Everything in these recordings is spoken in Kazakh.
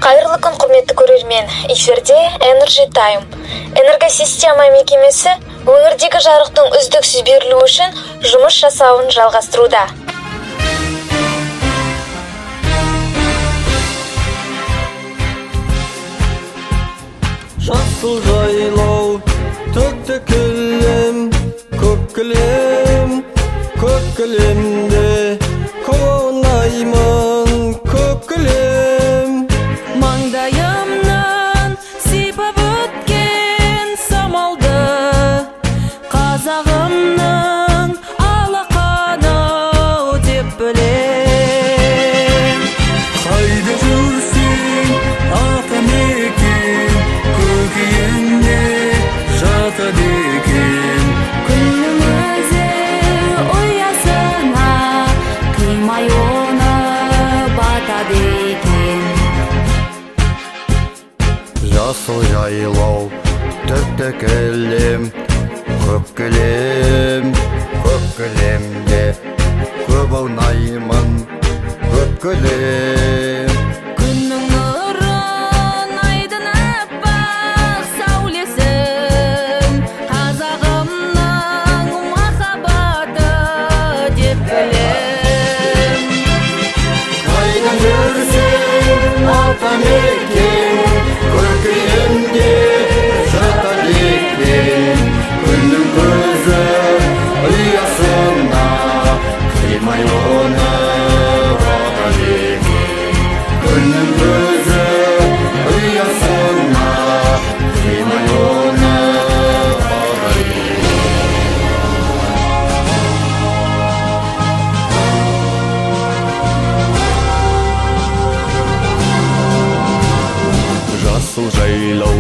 Қайырлы күн, құрметті көрермен. Эфирде Energy Time. Энергосистема мекемесі өңірдегі жарықтың үздіксіз берілуі үшін жұмыс жасауын жалғастыруда. Жасыл жайлау, төкті кілем, көк кілем, көк кілемде қонаймын, көк кілем. Маңдайымнан сипап өткен самалды, қазағымның алақаны деп білем. Қайда жүрсең, атамекен, көкейінде жатады екен. Күннің өзі ұясына қимай оны батады екен. Жасыл жайлау, төкті кілем, көк кілем, көк кілемде көп ойнаймын, көк кілем. Күннің нұрын айдын аппақ сәулесін, қазағымның махаббаты деп білем. Қайда жүрсең, атамекен, көкейінде жатады екен. Күннің көзі ұясына қимай оны батады екен. Күннің көзі ұясына қимай оны батады екен. Жасыл жайлау,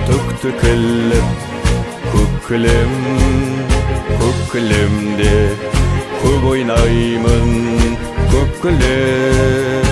төкті кілем, көк кілем, көк кілемде көп ойнаймын, көк кілем.